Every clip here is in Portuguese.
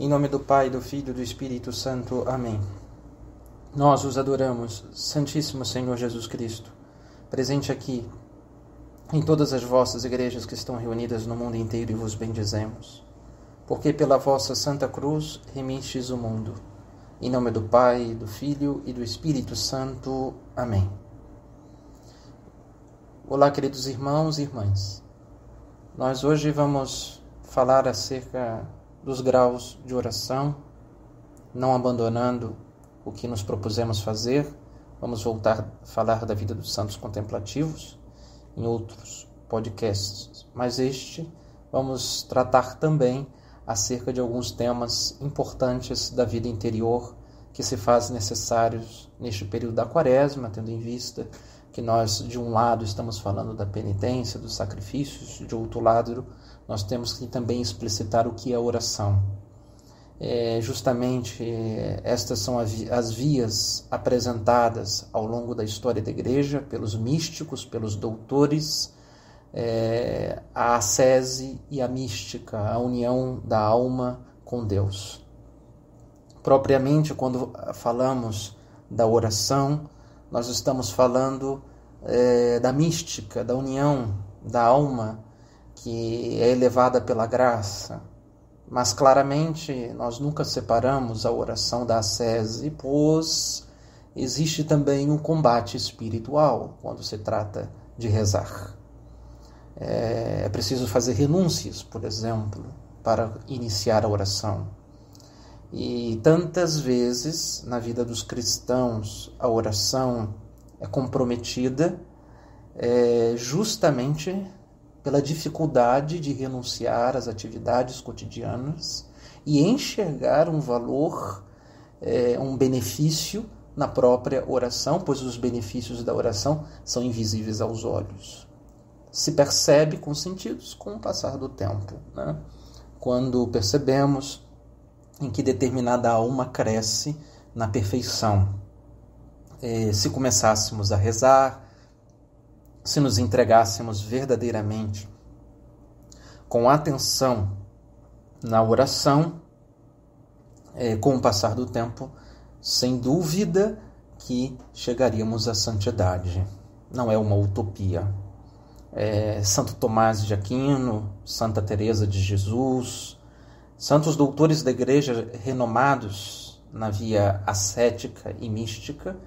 Em nome do Pai, do Filho e do Espírito Santo. Amém. Nós os adoramos, Santíssimo Senhor Jesus Cristo, presente aqui em todas as vossas igrejas que estão reunidas no mundo inteiro, e vos bendizemos, porque pela vossa Santa Cruz remistes o mundo. Em nome do Pai, do Filho e do Espírito Santo. Amém. Olá, queridos irmãos e irmãs. Nós hoje vamos falar acerca dos graus de oração, não abandonando o que nos propusemos fazer. Vamos voltar a falar da vida dos santos contemplativos em outros podcasts, mas vamos tratar também acerca de alguns temas importantes da vida interior que se fazem necessários neste período da Quaresma, tendo em vista que nós, de um lado, estamos falando da penitência, dos sacrifícios, de outro lado, nós temos que também explicitar o que é oração. Justamente estas são as vias apresentadas ao longo da história da Igreja, pelos místicos, pelos doutores, a ascese e a mística, a união da alma com Deus. Propriamente, quando falamos da oração, nós estamos falando da mística, da união da alma que é elevada pela graça. Mas claramente nós nunca separamos a oração da ascese, pois existe também um combate espiritual quando se trata de rezar. É preciso fazer renúncias, por exemplo, para iniciar a oração. E tantas vezes na vida dos cristãos a oração é comprometida justamente pela dificuldade de renunciar às atividades cotidianas e enxergar um valor, um benefício na própria oração, pois os benefícios da oração são invisíveis aos olhos. Se percebe com sentidos com o passar do tempo, né? Quando percebemos em que determinada alma cresce na perfeição. Se começássemos a rezar, se nos entregássemos verdadeiramente com atenção na oração, com o passar do tempo, sem dúvida que chegaríamos à santidade. Não é uma utopia. Santo Tomás de Aquino, Santa Teresa de Jesus, santos doutores da Igreja renomados na via ascética e mística,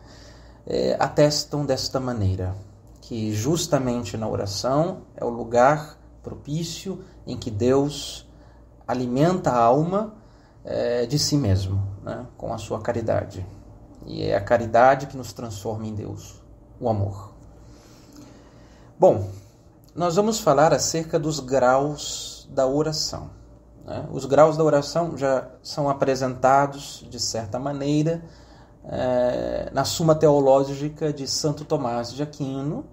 atestam desta maneira, que justamente na oração é o lugar propício em que Deus alimenta a alma de si mesmo, né, com a sua caridade. E é a caridade que nos transforma em Deus, o amor. Bom, nós vamos falar acerca dos graus da oração. Né? Os graus da oração já são apresentados, de certa maneira, na Suma Teológica de Santo Tomás de Aquino,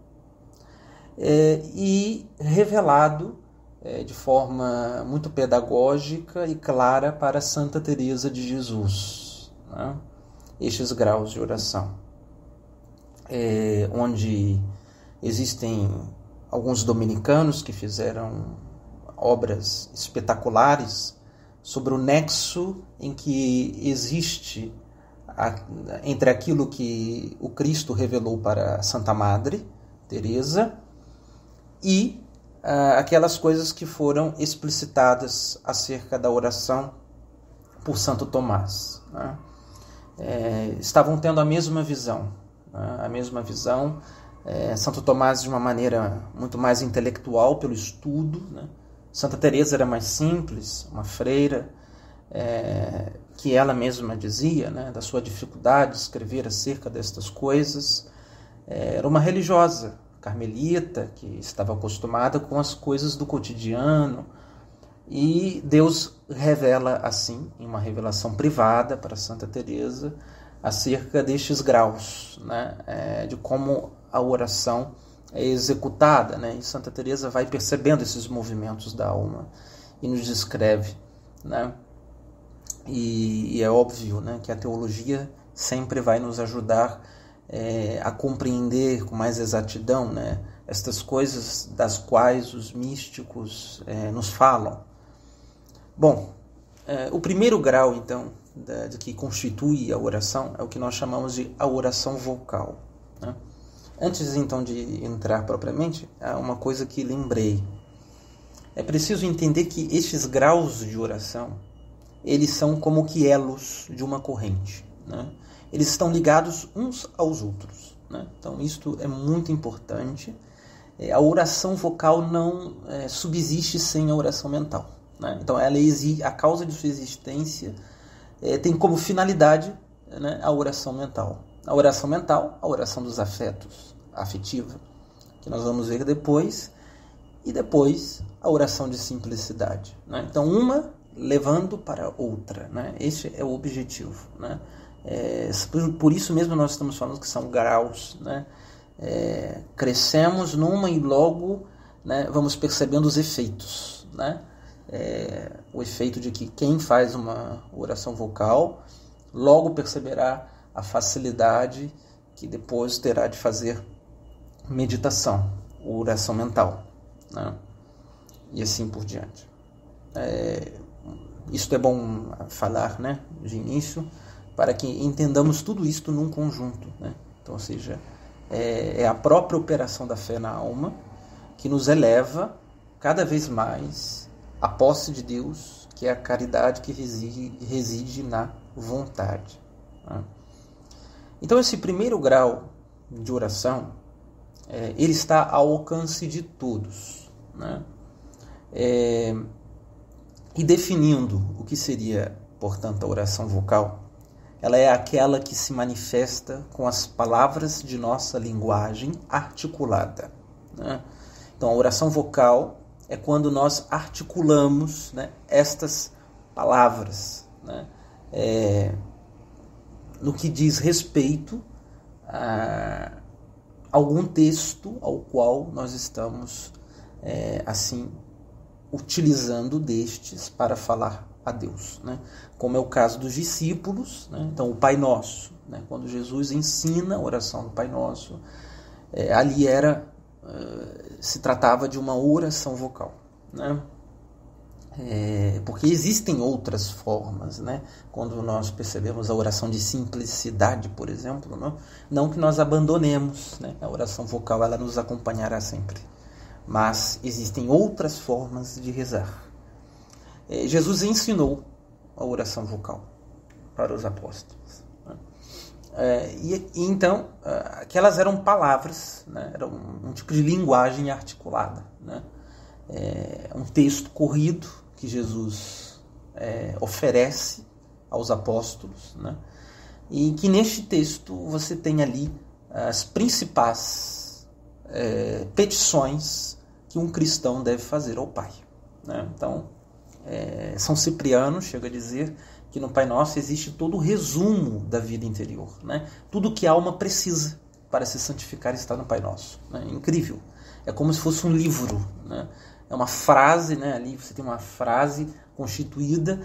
e revelado de forma muito pedagógica e clara para Santa Teresa de Jesus, né? Estes graus de oração, onde existem alguns dominicanos que fizeram obras espetaculares sobre o nexo em que existe entre aquilo que o Cristo revelou para Santa Madre Teresa e aquelas coisas que foram explicitadas acerca da oração por Santo Tomás, né? Estavam tendo a mesma visão, né? Santo Tomás de uma maneira muito mais intelectual pelo estudo, né? Santa Teresa era mais simples, uma freira, que ela mesma dizia, né, da sua dificuldade de escrever acerca destas coisas. Era uma religiosa carmelita que estava acostumada com as coisas do cotidiano, e Deus revela assim, em uma revelação privada para Santa Teresa, acerca destes graus, né, de como a oração é executada, né? E Santa Teresa vai percebendo esses movimentos da alma e nos descreve, né? E é óbvio, né, que a teologia sempre vai nos ajudar a compreender com mais exatidão, né, estas coisas das quais os místicos nos falam. Bom, O primeiro grau, então, do que constitui a oração é o que nós chamamos de a oração vocal, né? Antes, então, de entrar propriamente, há uma coisa que lembrei. É preciso entender que estes graus de oração, eles são como que elos de uma corrente, né? Eles estão ligados uns aos outros, né? Então, isto é muito importante. A oração vocal não subsiste sem a oração mental, né? Então, ela exige, a causa de sua existência tem como finalidade, né, a oração mental. A oração mental, a oração dos afetos, afetiva, que nós vamos ver depois, e depois a oração de simplicidade, né? Então, uma levando para outra, né? Esse é o objetivo, né? Por isso mesmo nós estamos falando que são graus, né? Crescemos numa e logo, né, vamos percebendo os efeitos, né? O efeito de que quem faz uma oração vocal logo perceberá a facilidade que depois terá de fazer meditação, oração mental, né? E assim por diante. Isto é bom falar, né, de início, para que entendamos tudo isto num conjunto, né? Então, ou seja, é a própria operação da fé na alma que nos eleva cada vez mais à posse de Deus, que é a caridade que reside na vontade, né? Então, esse primeiro grau de oração, ele está ao alcance de todos, né? E definindo o que seria, portanto, a oração vocal, ela é aquela que se manifesta com as palavras de nossa linguagem articulada, né? Então, a oração vocal é quando nós articulamos, né, estas palavras, né, no que diz respeito a algum texto ao qual nós estamos, assim, utilizando destes para falar a Deus, né? Como é o caso dos discípulos, né? Então, o Pai Nosso, né? Quando Jesus ensina a oração do Pai Nosso, ali se tratava de uma oração vocal, né? Porque existem outras formas, né? Quando nós percebemos a oração de simplicidade, por exemplo, não que nós abandonemos, né? A oração vocal, ela nos acompanhará sempre, mas existem outras formas de rezar. Jesus ensinou a oração vocal para os apóstolos, né? Então, aquelas eram palavras, né? Era um tipo de linguagem articulada, né? Um texto corrido que Jesus oferece aos apóstolos, né? E que neste texto você tem ali as principais petições que um cristão deve fazer ao Pai, né? Então, São Cipriano chega a dizer que no Pai Nosso existe todo o resumo da vida interior, né? Tudo que a alma precisa para se santificar está no Pai Nosso, né? Incrível. É como se fosse um livro, né? É uma frase, né? Ali você tem uma frase constituída,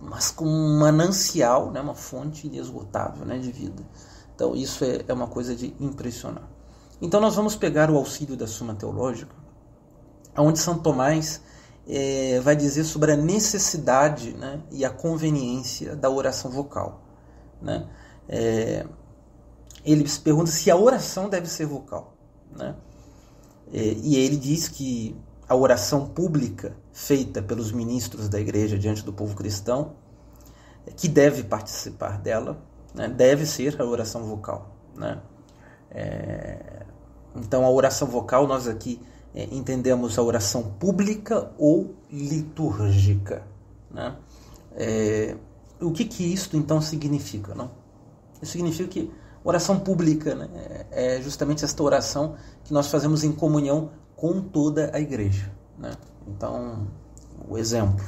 mas com um manancial, né? Uma fonte inesgotável, né? De vida. Então isso é uma coisa de impressionar. Então nós vamos pegar o auxílio da Suma Teológica, onde São Tomás vai dizer sobre a necessidade, né, e a conveniência da oração vocal, né? Ele se pergunta se a oração deve ser vocal, né? E ele diz que a oração pública feita pelos ministros da igreja diante do povo cristão, que deve participar dela, né, deve ser a oração vocal, né? Então a oração vocal, nós aqui entendemos a oração pública ou litúrgica, né? O que isto então significa, não? Isso significa que oração pública, né, é justamente esta oração que nós fazemos em comunhão com toda a igreja, né? Então, o exemplo,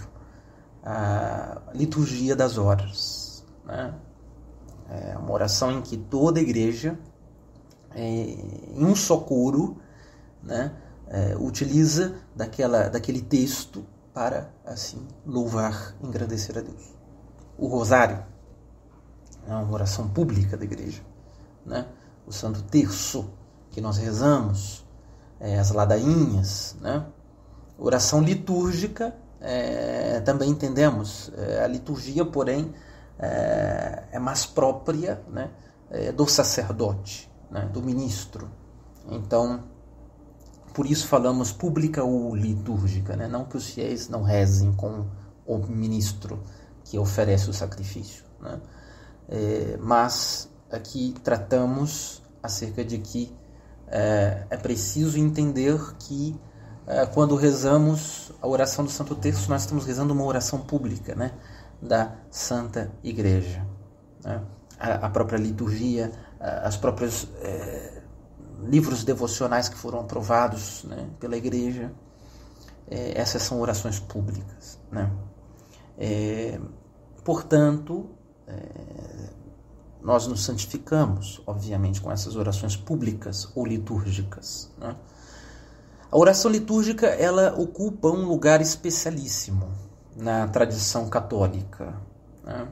a liturgia das horas, né? É uma oração em que toda a igreja, em um só coro, né, utiliza daquele texto para, assim, louvar, engrandecer a Deus. O rosário é uma oração pública da igreja, né? O Santo Terço que nós rezamos, as ladainhas, né? Oração litúrgica também entendemos. A liturgia, porém, é mais própria, né, do sacerdote, né, do ministro. Então, por isso falamos pública ou litúrgica, né? Não que os fiéis não rezem com o ministro que oferece o sacrifício, né? Mas aqui tratamos acerca de que é preciso entender que quando rezamos a oração do Santo Terço, nós estamos rezando uma oração pública, né, da Santa Igreja, né? A própria liturgia, as próprias livros devocionais que foram aprovados, né, pela Igreja, essas são orações públicas, né? Portanto, nós nos santificamos, obviamente, com essas orações públicas ou litúrgicas, né? A oração litúrgica, ela ocupa um lugar especialíssimo na tradição católica, né?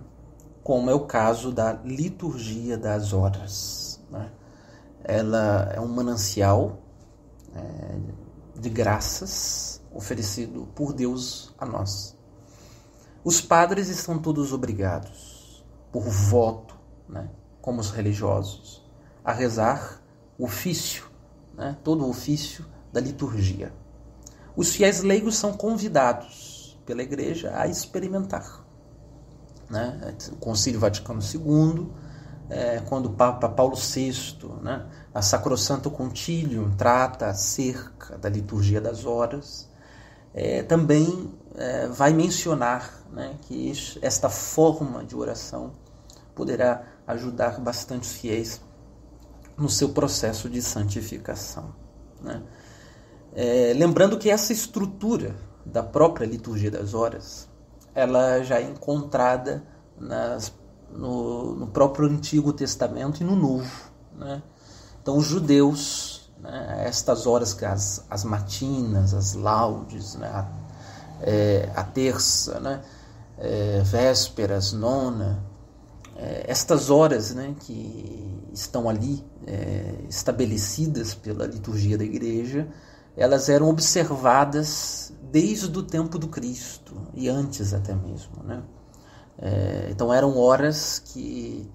Como é o caso da liturgia das horas, né? Ela é um manancial de graças oferecido por Deus a nós. Os padres estão todos obrigados, por voto, né, como os religiosos, a rezar o ofício, né, todo o ofício da liturgia. Os fiéis leigos são convidados pela Igreja a experimentar, né? O Concílio Vaticano II, quando o Papa Paulo VI, né, a Sacrosanto Concilium, trata acerca da liturgia das horas, também vai mencionar, né, que esta forma de oração poderá ajudar bastante os fiéis no seu processo de santificação, né? Lembrando que essa estrutura da própria liturgia das horas, ela já é encontrada no próprio Antigo Testamento e no Novo, né? Então os judeus, né, estas horas, as matinas, as laudes, né, a terça, né, vésperas, nona, estas horas, né, que estão ali estabelecidas pela liturgia da Igreja, elas eram observadas desde o tempo do Cristo e antes até mesmo, né? Então eram horas que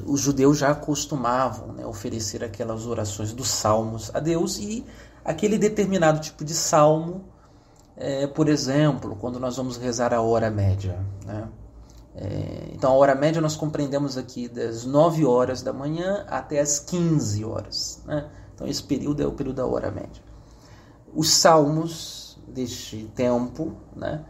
os judeus já costumavam, né, oferecer aquelas orações dos salmos a Deus, e aquele determinado tipo de salmo, por exemplo, quando nós vamos rezar a hora média, né? Então a hora média nós compreendemos aqui das 9 horas da manhã até as 15 horas, né? Então esse período é o período da hora média. Os salmos deste tempo, né,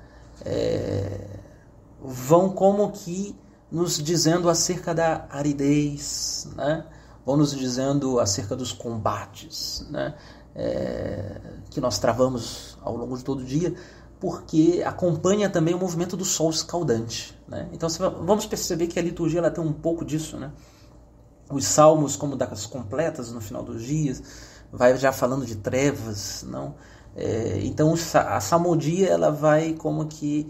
vão como que nos dizendo acerca da aridez, né? Vão nos dizendo acerca dos combates, né, que nós travamos ao longo de todo o dia, porque acompanha também o movimento do sol escaldante, né? Então vamos perceber que a liturgia ela tem um pouco disso, né? Os salmos, como das completas no final dos dias, vai já falando de trevas, não? Então a salmodia ela vai como que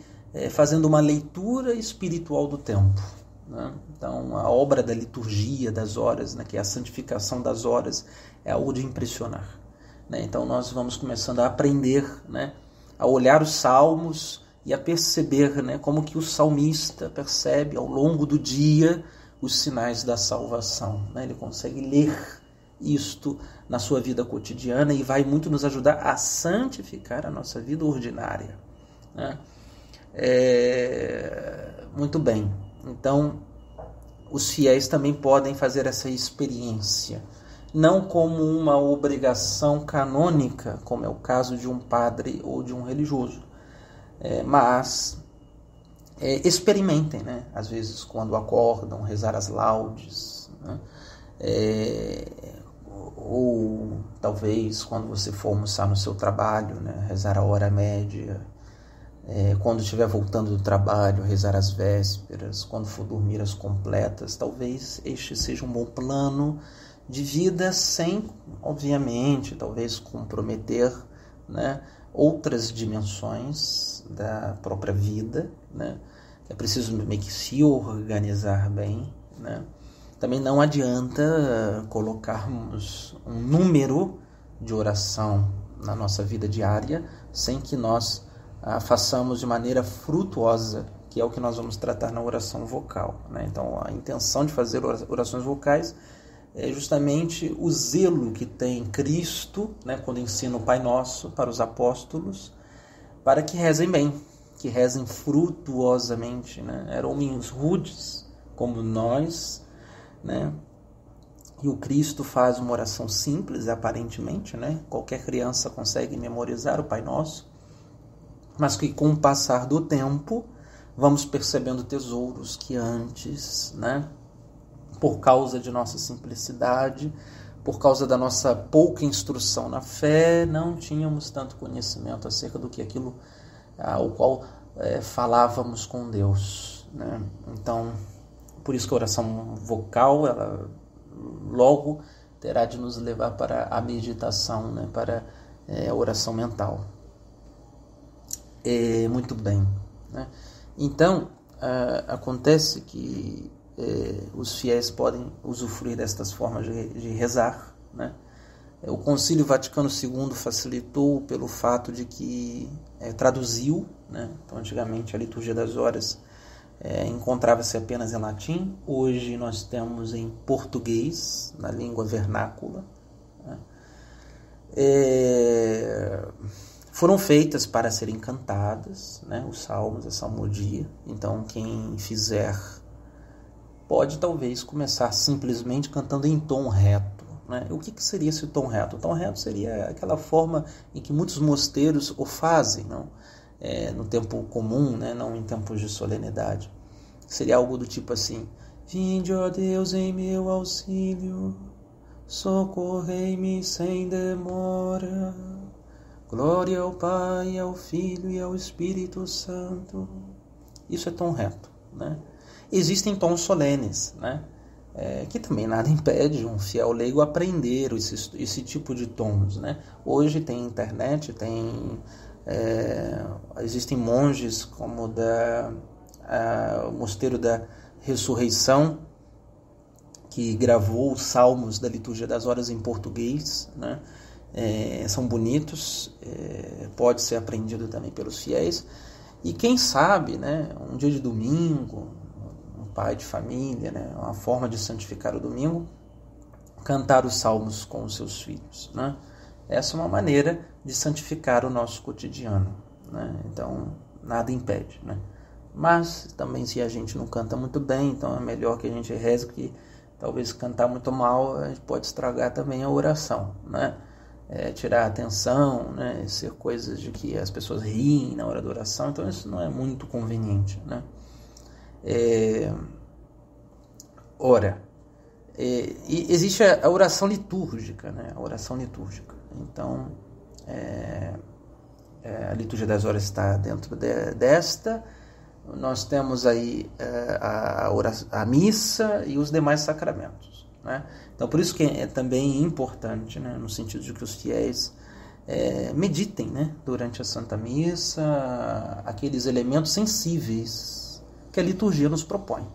fazendo uma leitura espiritual do tempo, né? Então a obra da liturgia das horas, né, que é a santificação das horas, é algo de impressionar, né? Então nós vamos começando a aprender, né, a olhar os salmos e a perceber, né, como que o salmista percebe ao longo do dia os sinais da salvação, né? Ele consegue ler isto na sua vida cotidiana e vai muito nos ajudar a santificar a nossa vida ordinária, né? Muito bem. Então, os fiéis também podem fazer essa experiência, não como uma obrigação canônica, como é o caso de um padre ou de um religioso, mas experimentem, né? Às vezes, quando acordam, rezar as laudes, né? Ou talvez quando você for almoçar no seu trabalho, né, rezar a hora média, quando estiver voltando do trabalho, rezar as vésperas, quando for dormir as completas. Talvez este seja um bom plano de vida, sem, obviamente, talvez comprometer, né, outras dimensões da própria vida, né? É preciso meio que se organizar bem, né? Também não adianta colocarmos um número de oração na nossa vida diária sem que nós façamos de maneira frutuosa, que é o que nós vamos tratar na oração vocal, né? Então, a intenção de fazer orações vocais é justamente o zelo que tem Cristo, né, quando ensina o Pai Nosso para os apóstolos, para que rezem bem, que rezem frutuosamente, né? Eram homens rudes, como nós, né? E o Cristo faz uma oração simples, aparentemente, né? Qualquer criança consegue memorizar o Pai Nosso, mas que com o passar do tempo vamos percebendo tesouros que antes, né, por causa de nossa simplicidade, por causa da nossa pouca instrução na fé, não tínhamos tanto conhecimento acerca do que aquilo ao qual falávamos com Deus, né? Então, por isso que a oração vocal, ela logo terá de nos levar para a meditação, né, para a oração mental. Muito bem, né? Então, acontece que os fiéis podem usufruir destas formas de rezar, né? O Concílio Vaticano II facilitou pelo fato de que traduziu, né? Então, antigamente a liturgia das horas encontrava-se apenas em latim, hoje nós temos em português, na língua vernácula, né? Foram feitas para serem cantadas, né, os salmos, a salmodia. Então, quem fizer pode talvez começar simplesmente cantando em tom reto, né? O que seria esse tom reto? O tom reto seria aquela forma em que muitos mosteiros o fazem, não? No tempo comum, né, não em tempos de solenidade. Seria algo do tipo assim: Vinde, ó Deus, em meu auxílio, socorrei-me sem demora. Glória ao Pai, ao Filho e ao Espírito Santo. Isso é tom reto, né? Existem tons solenes, né? Que também nada impede um fiel leigo aprender esse tipo de tons, né? Hoje tem internet, existem monges como o Mosteiro da Ressurreição, que gravou os salmos da Liturgia das Horas em português, né? São bonitos, pode ser aprendido também pelos fiéis. E quem sabe, né, um dia de domingo, um pai de família, né, uma forma de santificar o domingo, cantar os salmos com os seus filhos, né? Essa é uma maneira de santificar o nosso cotidiano, né? Então, nada impede, né? Mas também, se a gente não canta muito bem, então é melhor que a gente reze, porque talvez cantar muito mal a gente pode estragar também a oração, né? Tirar a atenção, né? Ser coisas de que as pessoas riem na hora da oração, então isso não é muito conveniente, né? E existe a oração litúrgica, né? A oração litúrgica. Então, a liturgia das horas está dentro desta. Nós temos aí a missa e os demais sacramentos, né? Então, por isso que é também importante, né, no sentido de que os fiéis meditem, né, durante a Santa Missa, aqueles elementos sensíveis que a liturgia nos propõe,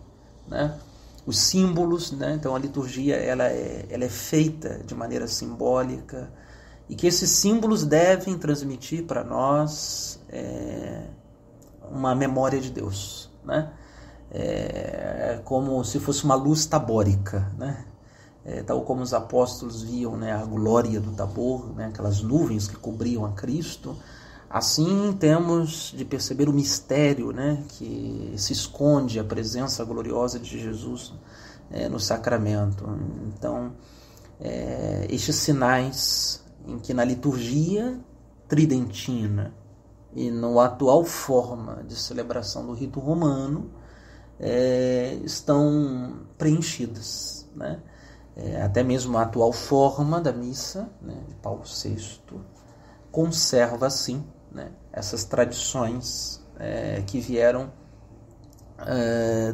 né? Os símbolos, né? Então a liturgia ela é feita de maneira simbólica, e que esses símbolos devem transmitir para nós uma memória de Deus, né? Como se fosse uma luz tabórica, né? Tal como os apóstolos viam, né, a glória do Tabor, né, aquelas nuvens que cobriam a Cristo. Assim temos de perceber o mistério, né, que se esconde a presença gloriosa de Jesus no sacramento. Então, estes sinais em que na liturgia tridentina e na atual forma de celebração do rito romano estão preenchidas, né? Até mesmo a atual forma da missa, né, de Paulo VI conserva assim, né, essas tradições que vieram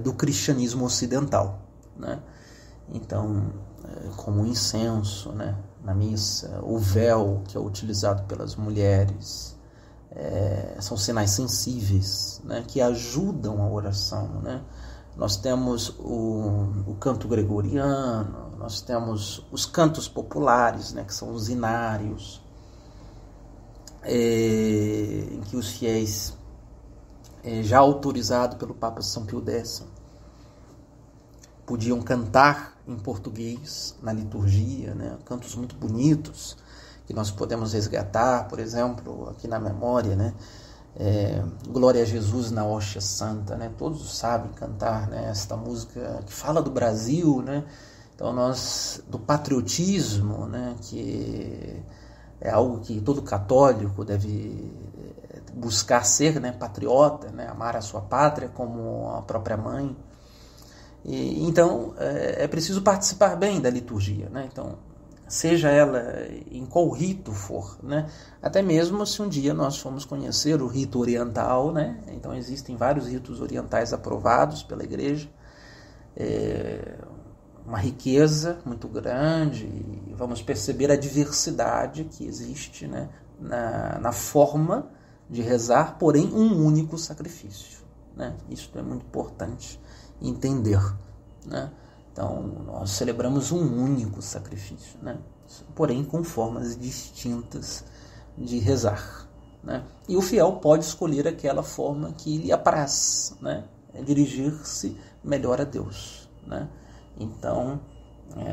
do cristianismo ocidental, né? Então, como o incenso, né, na missa, o véu que é utilizado pelas mulheres, são sinais sensíveis, né, que ajudam a oração, né? Nós temos o canto gregoriano, nós temos os cantos populares, né, que são os inários. em que os fiéis, já autorizado pelo Papa São Pio X, podiam cantar em português na liturgia, né? Cantos muito bonitos que nós podemos resgatar, por exemplo, aqui na memória, né? Glória a Jesus na hóstia santa, né? Todos sabem cantar, né? Esta música que fala do Brasil, né? Então do patriotismo, né? Que é algo que todo católico deve buscar ser, né? Patriota, né? Amar a sua pátria como a própria mãe. Então é preciso participar bem da liturgia, né? Então, seja ela em qual rito for, né? Até mesmo se um dia nós formos conhecer o rito oriental, né? Então existem vários ritos orientais aprovados pela Igreja, uma riqueza muito grande, e vamos perceber a diversidade que existe, né? na forma de rezar, porém um único sacrifício, né? Isso é muito importante entender, né? Então, nós celebramos um único sacrifício, né? Porém com formas distintas de rezar, né? E o fiel pode escolher aquela forma que lhe apraz, né? Dirigir-se melhor a Deus, né? Então,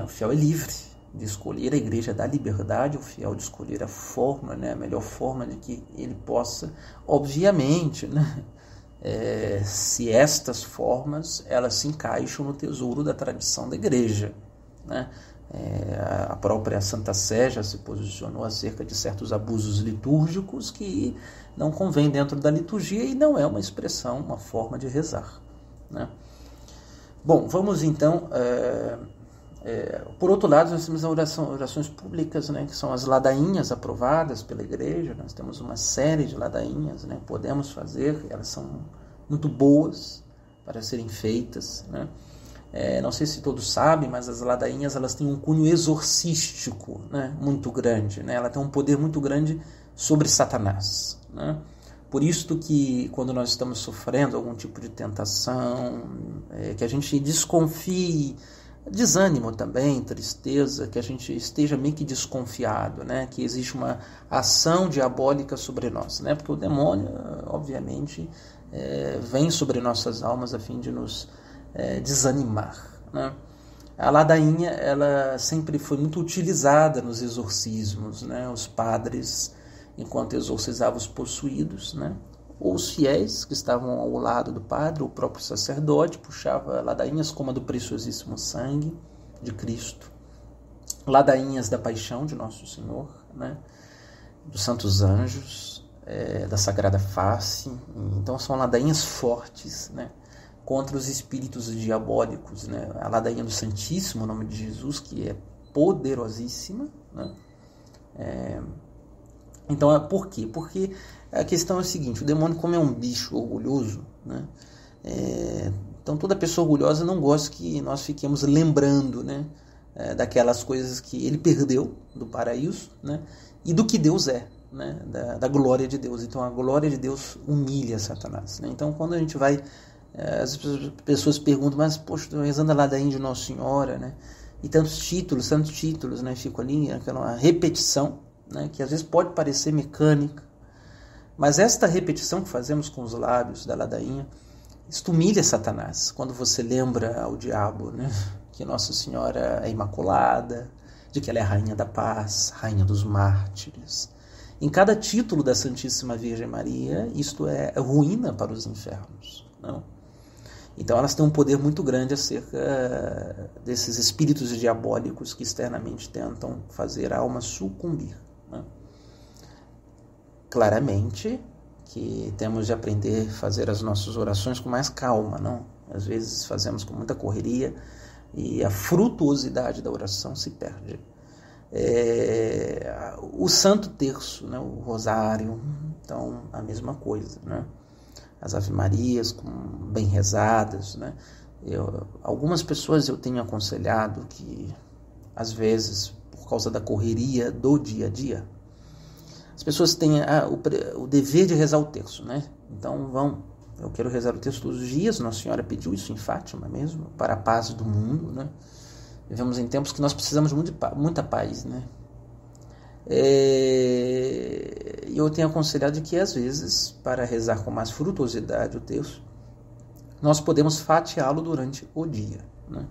o fiel é livre de escolher, a Igreja dá liberdade ao fiel de escolher a forma, né? A melhor forma de que ele possa, obviamente, né? Se estas formas elas se encaixam no tesouro da tradição da Igreja, né? A própria Santa Sé já se posicionou acerca de certos abusos litúrgicos que não convém dentro da liturgia e não é uma expressão, uma forma de rezar, né? Bom, vamos então, por outro lado, nós temos as orações públicas, né, que são as ladainhas aprovadas pela Igreja. Nós temos uma série de ladainhas, né, podemos fazer, elas são muito boas para serem feitas, né? Não sei se todos sabem, mas as ladainhas elas têm um cunho exorcístico, né, muito grande, né? Ela tem um poder muito grande sobre Satanás, né? Por isso que quando nós estamos sofrendo algum tipo de tentação, que a gente desconfie, desânimo também, tristeza, que a gente esteja meio que desconfiado, né? Que existe uma ação diabólica sobre nós, né? Porque o demônio, obviamente, vem sobre nossas almas a fim de nos desanimar, né? A ladainha, ela sempre foi muito utilizada nos exorcismos, né? Os padres, enquanto exorcizavam os possuídos, né? Ou os fiéis que estavam ao lado do padre, o próprio sacerdote, puxava ladainhas como a do preciosíssimo sangue de Cristo, ladainhas da paixão de Nosso Senhor, né? Dos santos anjos, da Sagrada Face. Então são ladainhas fortes, né? Contra os espíritos diabólicos, né? A ladainha do Santíssimo Nome de Jesus, que é poderosíssima, né? Então, por quê? Porque a questão é a seguinte: o demônio, como é um bicho orgulhoso, né? Então toda pessoa orgulhosa não gosta que nós fiquemos lembrando, né? Daquelas coisas que ele perdeu do paraíso, né? E do que Deus é, né? Da glória de Deus. Então a glória de Deus humilha Satanás, né? Então quando a gente vai, as pessoas perguntam, mas poxa, estou rezando a ladainha de Nossa Senhora, né? E tantos títulos, né? Fico ali, aquela repetição, né? Que às vezes pode parecer mecânica, mas esta repetição que fazemos com os lábios da ladainha, isto humilha Satanás. Quando você lembra ao diabo, né? Que Nossa Senhora é imaculada, de que ela é a rainha da paz, rainha dos mártires. Em cada título da Santíssima Virgem Maria, isto é ruína para os infernos, não? Então elas têm um poder muito grande acerca desses espíritos diabólicos que externamente tentam fazer a alma sucumbir, né? Claramente que temos de aprender a fazer as nossas orações com mais calma, não? Às vezes fazemos com muita correria e a frutuosidade da oração se perde. O Santo Terço, né? O Rosário, então a mesma coisa, né? As Ave-Marias bem rezadas, né? Algumas pessoas eu tenho aconselhado que, às vezes, por causa da correria do dia a dia, as pessoas têm o dever de rezar o terço, né? Então eu quero rezar o terço todos os dias. Nossa Senhora pediu isso em Fátima mesmo, para a paz do mundo, né? Vivemos em tempos que nós precisamos muito de muita paz, né? Eu tenho aconselhado que, às vezes, para rezar com mais frutuosidade o terço, nós podemos fatiá-lo durante o dia, né?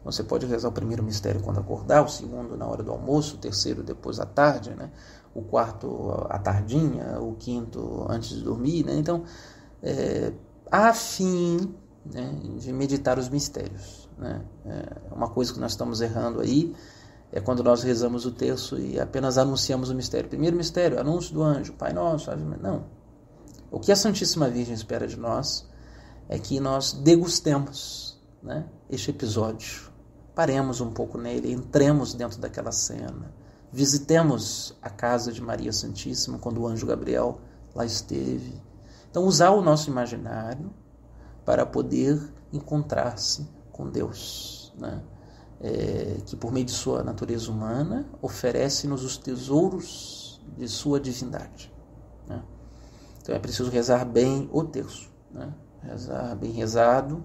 Você pode rezar o primeiro mistério quando acordar, o segundo na hora do almoço, o terceiro depois à tarde, né? O quarto à tardinha, o quinto antes de dormir, né? Então, a fim, né, de meditar os mistérios, né? Uma coisa que nós estamos errando aí é quando nós rezamos o terço e apenas anunciamos o mistério. Primeiro mistério, anúncio do anjo, Pai Nosso. Não. O que a Santíssima Virgem espera de nós é que nós degustemos, né, este episódio. Paremos um pouco nele, entremos dentro daquela cena, visitemos a casa de Maria Santíssima quando o anjo Gabriel lá esteve. Então, usar o nosso imaginário para poder encontrar-se com Deus, né? Que por meio de sua natureza humana oferece-nos os tesouros de sua divindade, né? Então é preciso rezar bem o terço, né? Rezar bem rezado.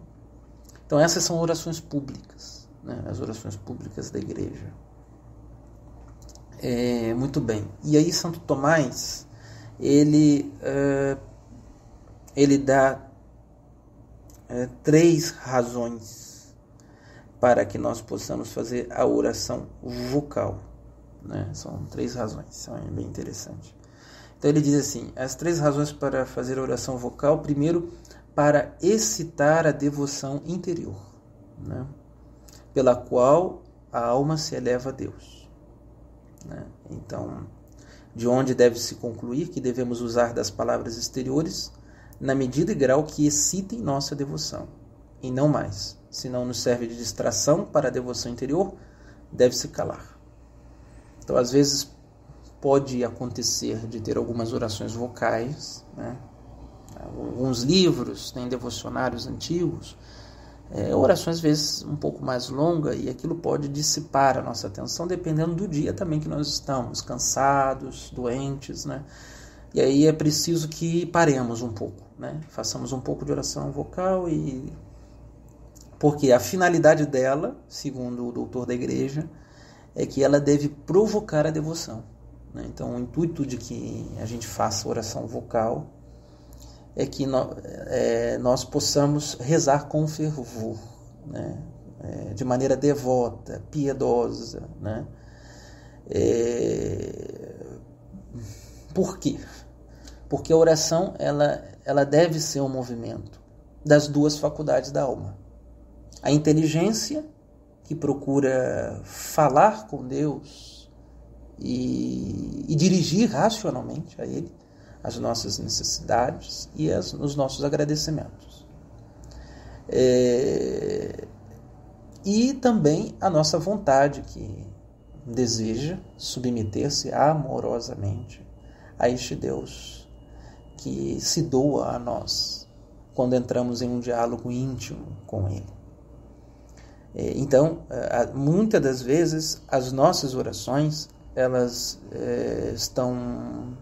Então essas são orações públicas, né? As orações públicas da igreja. Muito bem. E aí Santo Tomás, ele dá 3 razões para que nós possamos fazer a oração vocal, né? São 3 razões, isso é bem interessante. Então ele diz assim: as 3 razões para fazer a oração vocal: primeiro, para excitar a devoção interior, né, pela qual a alma se eleva a Deus, né? Então, de onde deve-se concluir que devemos usar das palavras exteriores na medida e grau que excitem nossa devoção, e não mais. Se não nos serve de distração para a devoção interior, deve-se calar. Então, às vezes, pode acontecer de ter algumas orações vocais, né? Alguns livros têm devocionários antigos, orações às vezes um pouco mais longas, e aquilo pode dissipar a nossa atenção, dependendo do dia também que nós estamos, cansados, doentes, né? E aí é preciso que paremos um pouco, né? Façamos um pouco de oração vocal, porque a finalidade dela, segundo o doutor da igreja, é que ela deve provocar a devoção, né? Então, o intuito de que a gente faça oração vocal é que nós possamos rezar com fervor, né? De maneira devota, piedosa, né? Por quê? Porque a oração ela deve ser um movimento das 2 faculdades da alma. A inteligência, que procura falar com Deus e dirigir racionalmente a Ele as nossas necessidades e os nossos agradecimentos. E também a nossa vontade, que deseja submeter-se amorosamente a este Deus que se doa a nós quando entramos em um diálogo íntimo com Ele. Então, muitas das vezes, as nossas orações, elas estão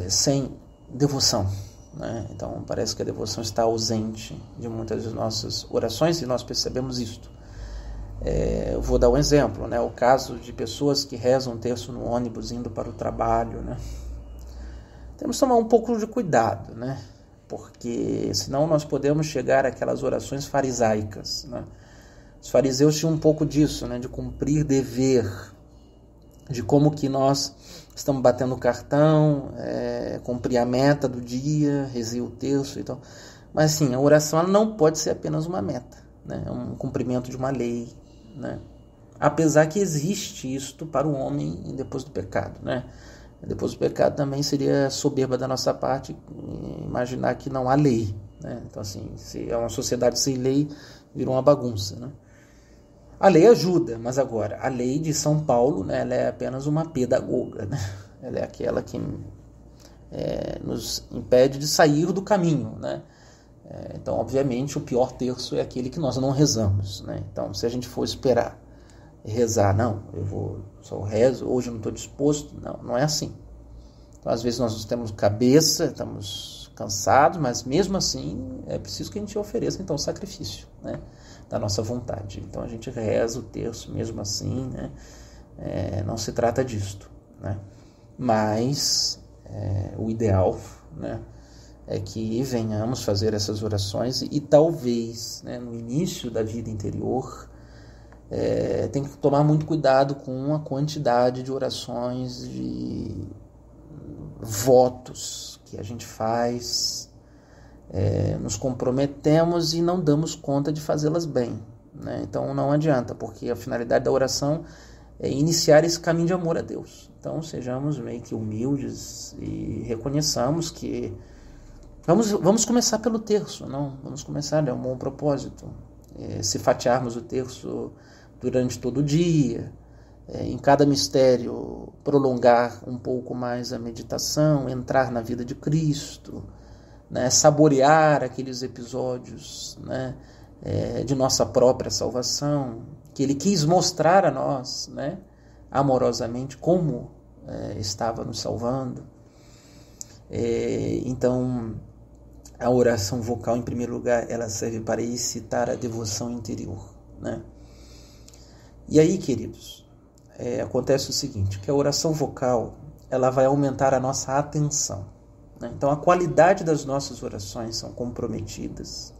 sem devoção, né? Então, parece que a devoção está ausente de muitas das nossas orações, e nós percebemos isto. Eu vou dar um exemplo, né? O caso de pessoas que rezam terço no ônibus indo para o trabalho, né? Temos que tomar um pouco de cuidado, né? Porque senão nós podemos chegar àquelas orações farisaicas, né? Os fariseus tinham um pouco disso, né? De cumprir dever, de como que nós estamos batendo o cartão, cumprir a meta do dia, rezei o terço e tal. Mas sim, a oração ela não pode ser apenas uma meta, né? É um cumprimento de uma lei, né? Apesar que existe isto para o homem depois do pecado, né? Depois do pecado também seria soberba da nossa parte imaginar que não há lei, né? Então, assim, se é uma sociedade sem lei, virou uma bagunça, né? A lei ajuda, mas agora, a lei de São Paulo, né, ela é apenas uma pedagoga, né? Ela é aquela que nos impede de sair do caminho, né? Então, obviamente, o pior terço é aquele que nós não rezamos, né? Então, se a gente for esperar rezar, não, eu só rezo, hoje eu não estou disposto, não é assim. Então, às vezes nós temos cabeça, estamos cansados, mas mesmo assim é preciso que a gente ofereça então o sacrifício, né, da nossa vontade. Então a gente reza o terço mesmo assim, né, Não se trata disto, né? Mas o ideal, né, é que venhamos fazer essas orações e talvez, né, no início da vida interior, tem que tomar muito cuidado com a quantidade de orações, de votos que a gente faz, nos comprometemos e não damos conta de fazê-las bem, né? Então não adianta, porque a finalidade da oração é iniciar esse caminho de amor a Deus. Então sejamos meio que humildes e reconheçamos que vamos começar pelo terço, não? Vamos começar, é um bom propósito. Se fatiarmos o terço durante todo o dia, em cada mistério prolongar um pouco mais a meditação, entrar na vida de Cristo, né? Saborear aqueles episódios, né, de nossa própria salvação, que Ele quis mostrar a nós, né, amorosamente como estava nos salvando. Então, a oração vocal, em primeiro lugar, ela serve para excitar a devoção interior, né? E aí, queridos, acontece o seguinte, que a oração vocal, ela vai aumentar a nossa atenção, né? Então, a qualidade das nossas orações são comprometidas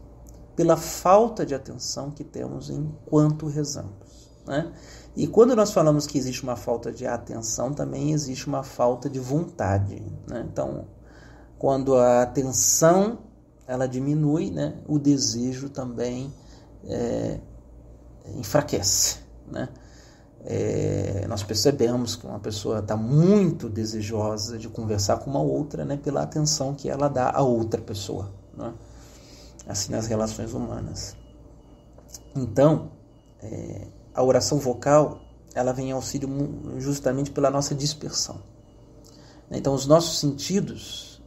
pela falta de atenção que temos enquanto rezamos, né? E quando nós falamos que existe uma falta de atenção, também existe uma falta de vontade, né? Então, quando a atenção ela diminui, né, o desejo também enfraquece, né? Nós percebemos que uma pessoa está muito desejosa de conversar com uma outra, né, pela atenção que ela dá a outra pessoa, né? Assim nas relações humanas. Então, a oração vocal, ela vem em auxílio justamente pela nossa dispersão. Então, os nossos sentidos,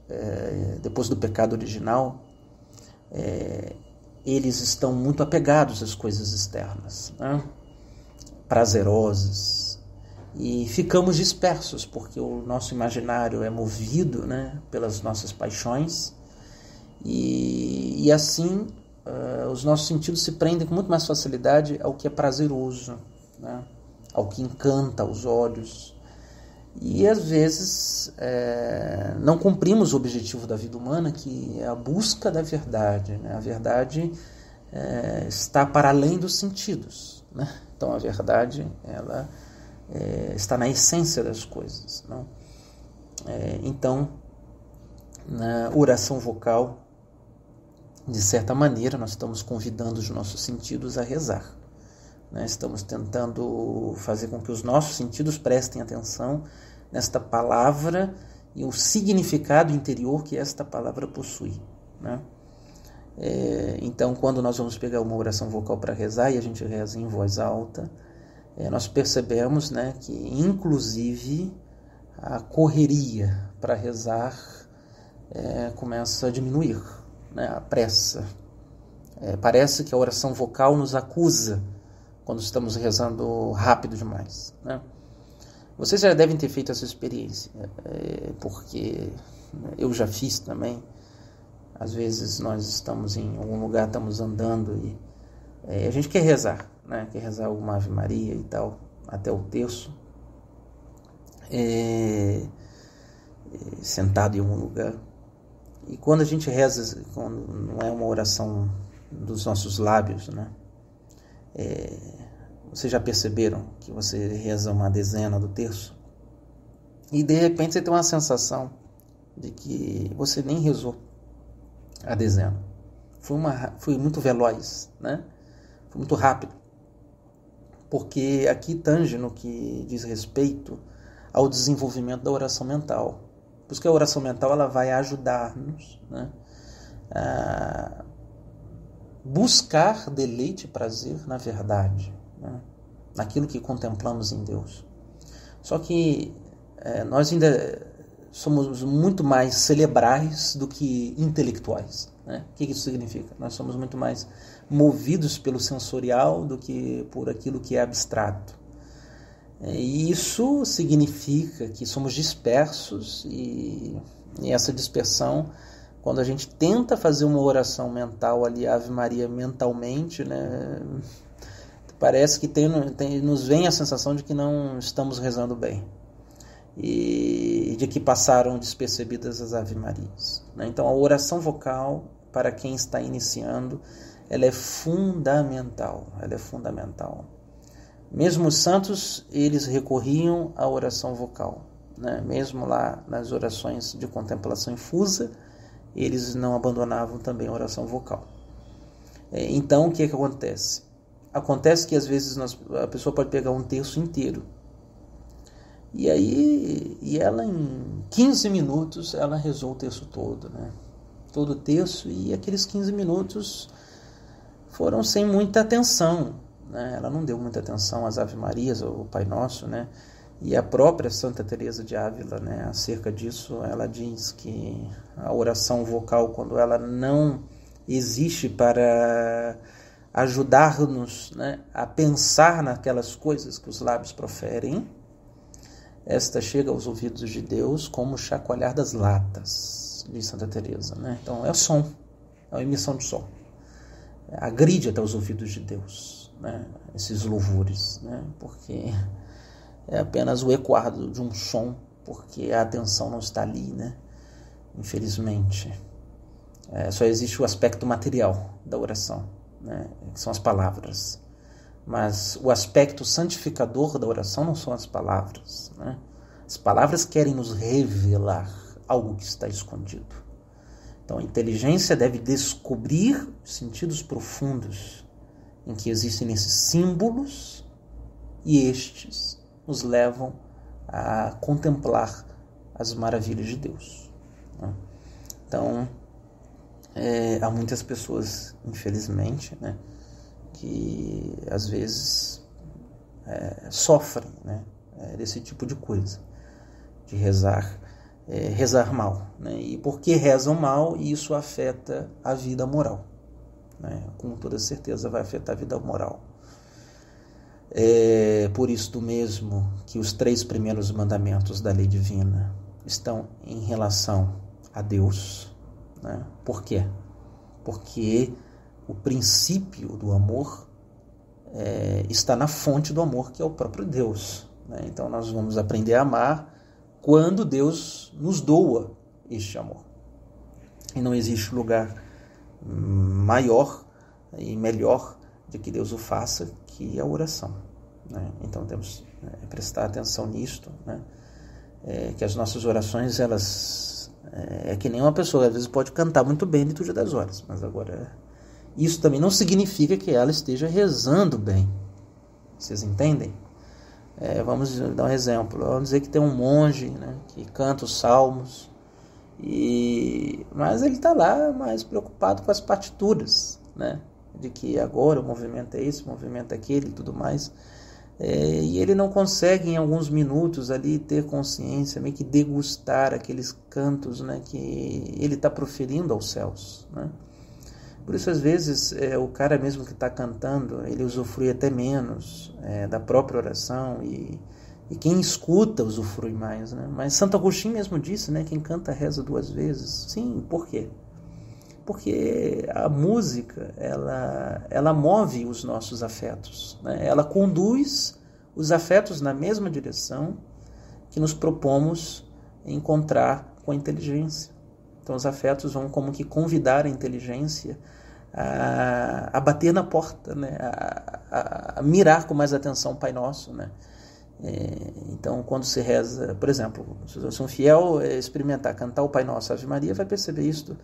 depois do pecado original, eles estão muito apegados às coisas externas, né? Prazerosas, e ficamos dispersos, porque o nosso imaginário é movido, né, pelas nossas paixões, e assim os nossos sentidos se prendem com muito mais facilidade ao que é prazeroso, né, ao que encanta os olhos, e às vezes não cumprimos o objetivo da vida humana, que é a busca da verdade, né? A verdade está para além dos sentidos, né? Então a verdade ela está na essência das coisas, não? Então, na oração vocal, de certa maneira, nós estamos convidando os nossos sentidos a rezar, né? Estamos tentando fazer com que os nossos sentidos prestem atenção nesta palavra e o significado interior que esta palavra possui, né? Então, quando nós vamos pegar uma oração vocal para rezar e a gente reza em voz alta, nós percebemos, né, que inclusive a correria para rezar começa a diminuir, né, a pressa. Parece que a oração vocal nos acusa quando estamos rezando rápido demais, né? Vocês já devem ter feito essa experiência, porque eu já fiz também. Às vezes nós estamos em algum lugar, estamos andando e a gente quer rezar, né? Quer rezar alguma Ave Maria e tal, até o terço, sentado em algum lugar. E quando a gente reza, quando não é uma oração dos nossos lábios, né? Vocês já perceberam que você reza uma dezena do terço e de repente você tem uma sensação de que você nem rezou a dezena. Foi muito veloz, né? Foi muito rápido. Porque aqui tange no que diz respeito ao desenvolvimento da oração mental. Por isso que a oração mental ela vai ajudar-nos, né, a buscar deleite e prazer na verdade, né, naquilo que contemplamos em Deus. Só que nós ainda somos muito mais cerebrais do que intelectuais, né? O que isso significa? Nós somos muito mais movidos pelo sensorial do que por aquilo que é abstrato. E isso significa que somos dispersos e essa dispersão, quando a gente tenta fazer uma oração mental ali, Ave Maria mentalmente, né, parece que nos vem a sensação de que não estamos rezando bem e de que passaram despercebidas as Ave-Marias, né? Então a oração vocal, para quem está iniciando, ela é fundamental, Mesmo os santos, eles recorriam à oração vocal, né? Mesmo lá nas orações de contemplação infusa, eles não abandonavam também a oração vocal. Então, o que acontece? Acontece que às vezes a pessoa pode pegar um terço inteiro, e ela em 15 minutos, ela rezou o terço todo, né? Todo o terço, e aqueles 15 minutos foram sem muita atenção, né? Ela não deu muita atenção às Ave-Marias, ao Pai Nosso, né? E a própria Santa Teresa de Ávila, né, acerca disso, ela diz que a oração vocal, quando ela não existe para ajudar-nos, né, a pensar naquelas coisas que os lábios proferem, esta chega aos ouvidos de Deus como o chacoalhar das latas, diz Santa Teresa, né? Então é o som, é a emissão de som. Agride até os ouvidos de Deus, né, esses louvores, né, porque é apenas o ecoar de um som, porque a atenção não está ali, né? Infelizmente. Só existe o aspecto material da oração, né? Que são as palavras. Mas o aspecto santificador da oração não são as palavras, né? As palavras querem nos revelar algo que está escondido. Então a inteligência deve descobrir sentidos profundos em que existem esses símbolos, e estes nos levam a contemplar as maravilhas de Deus, né? Então, há muitas pessoas, infelizmente, né, que às vezes sofrem, né, desse tipo de coisa, de rezar mal, né? E porque rezam mal, isso afeta a vida moral, né? Com toda certeza vai afetar a vida moral. É por isto mesmo que os 3 primeiros mandamentos da lei divina estão em relação a Deus, né? Por quê? Porque o princípio do amor está na fonte do amor, que é o próprio Deus, né? Então nós vamos aprender a amar quando Deus nos doa este amor. E não existe lugar maior e melhor de que Deus o faça, que a oração, né? Então temos que prestar atenção nisto, né? Que as nossas orações, elas é que nem uma pessoa, às vezes pode cantar muito bem a liturgia das horas, mas agora isso também não significa que ela esteja rezando bem. Vocês entendem? Vamos dar um exemplo. Vamos dizer que tem um monge, né, que canta os salmos, mas ele está lá mais preocupado com as partituras, né? De que agora o movimento é esse, o movimento é aquele e tudo mais. E ele não consegue em alguns minutos ali ter consciência, meio que degustar aqueles cantos, né, que ele está proferindo aos céus, né? Por isso, às vezes, o cara mesmo que está cantando, ele usufrui até menos da própria oração, e quem escuta usufrui mais, né? Mas Santo Agostinho mesmo disse, né, quem canta reza 2 vezes. Sim, por quê? Porque a música, ela move os nossos afetos, né? Ela conduz os afetos na mesma direção que nos propomos encontrar com a inteligência. Então os afetos vão como que convidar a inteligência a bater na porta, né? A mirar com mais atenção o Pai Nosso, né? Então, quando se reza, por exemplo, se um fiel experimentar cantar o Pai Nosso, a Ave Maria, vai perceber isto.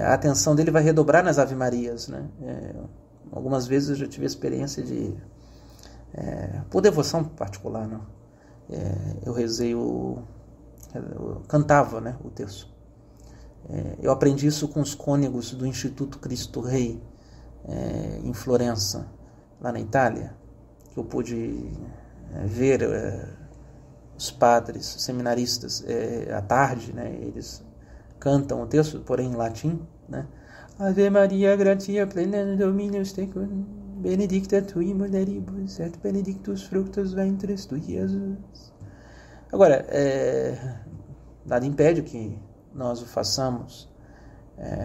A atenção dele vai redobrar nas Ave Marias, né? Algumas vezes eu já tive a experiência de, por devoção particular, não? Eu rezei eu cantava, né, o terço. Eu aprendi isso com os cônegos do Instituto Cristo Rei, em Florença, lá na Itália, que eu pude ver os padres, os seminaristas, à tarde, né, eles cantam o texto, porém em latim, né? Ave Maria, gratia plena, Dominus tecum, benedicta tui mulieribus, et benedictus fructus ventris tui, Jesus. Agora, nada impede que nós o façamos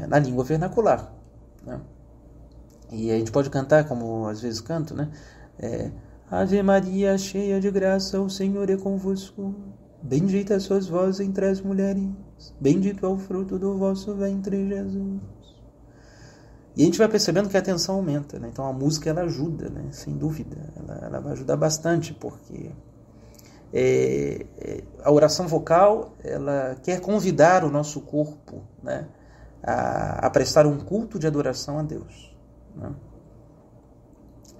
na língua vernacular, né? E a gente pode cantar, como às vezes canto, né? Ave Maria, cheia de graça, o Senhor é convosco. Bendita sois vós entre as mulheres, bendito é o fruto do vosso ventre, Jesus. E a gente vai percebendo que a atenção aumenta, né? Então a música ela ajuda, né? Sem dúvida, ela vai ajudar bastante, porque a oração vocal ela quer convidar o nosso corpo, né? a prestar um culto de adoração a Deus, né?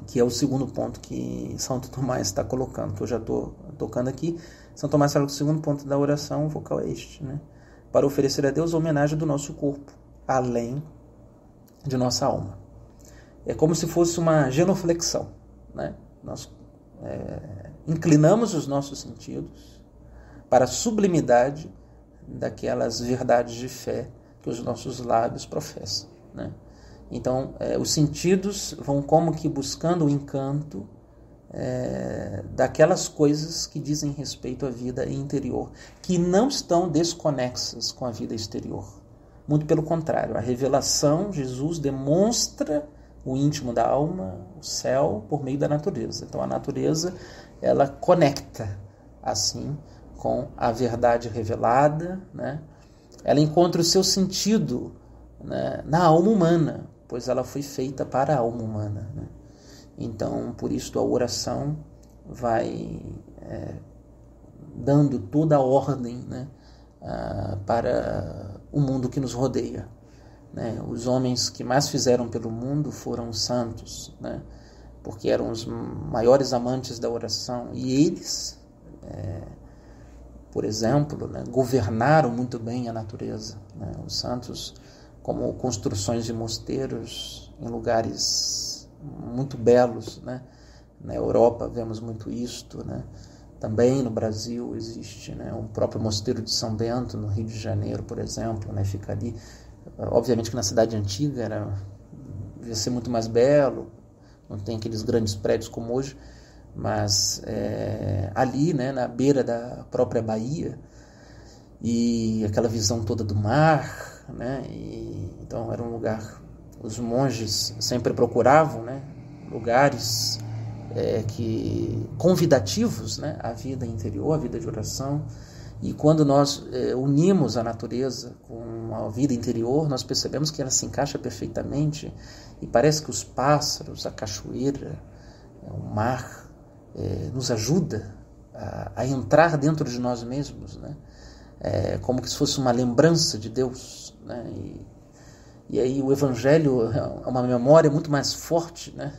Que é o segundo ponto que Santo Tomás está colocando, que eu já estou tocando aqui. São Tomás fala que o segundo ponto da oração vocal é este, né? Para oferecer a Deus a homenagem do nosso corpo, além de nossa alma. É como se fosse uma genuflexão, né? Nós inclinamos os nossos sentidos para a sublimidade daquelas verdades de fé que os nossos lábios professam, né? Então, os sentidos vão como que buscando o encanto daquelas coisas que dizem respeito à vida interior, que não estão desconexas com a vida exterior. Muito pelo contrário, a revelação, Jesus demonstra o íntimo da alma, o céu, por meio da natureza. Então, a natureza, ela conecta, assim, com a verdade revelada, né? Ela encontra o seu sentido, né, na alma humana, pois ela foi feita para a alma humana, né? Então, por isso a oração vai dando toda a ordem, né, para o mundo que nos rodeia, né? Os homens que mais fizeram pelo mundo foram os santos, né? Porque eram os maiores amantes da oração, e eles, por exemplo, né, governaram muito bem a natureza, né? Os santos, como construções de mosteiros em lugares muito belos, né? Na Europa vemos muito isto, né? Também no Brasil existe, né, um próprio mosteiro de São Bento, no Rio de Janeiro, por exemplo, né? Fica ali. Obviamente que na cidade antiga devia ser muito mais belo, não tem aqueles grandes prédios como hoje, mas ali, né, na beira da própria Bahia, e aquela visão toda do mar, né? Então era um lugar, os monges sempre procuravam, né, lugares convidativos, né, à vida interior, à vida de oração. E quando nós unimos a natureza com a vida interior, nós percebemos que ela se encaixa perfeitamente, e parece que os pássaros, a cachoeira, o mar, nos ajuda a entrar dentro de nós mesmos, né? Como se fosse uma lembrança de Deus, né? E aí o Evangelho é uma memória muito mais forte, né?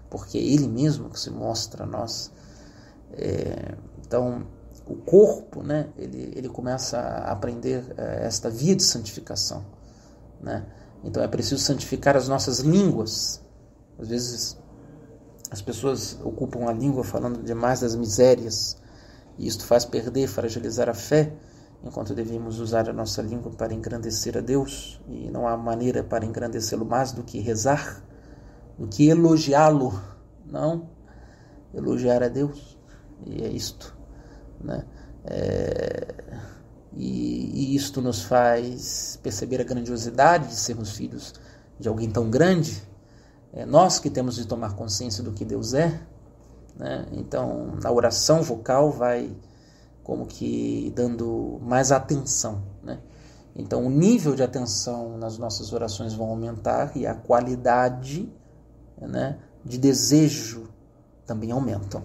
Porque é Ele mesmo que se mostra a nós. Então, o corpo, né, ele começa a aprender esta via de santificação, né? Então é preciso santificar as nossas línguas. Às vezes as pessoas ocupam a língua falando demais das misérias, e isto faz perder, fragilizar a fé, enquanto devemos usar a nossa língua para engrandecer a Deus. E não há maneira para engrandecê-lo mais do que rezar, do que elogiá-lo. Não, elogiar a Deus, e é isto, né? E isto nos faz perceber a grandiosidade de sermos filhos de alguém tão grande. Nós que temos de tomar consciência do que Deus é, né? Então a oração vocal vai como que dando mais atenção, né? Então o nível de atenção nas nossas orações vão aumentar, e a qualidade, né, de desejo também aumentam,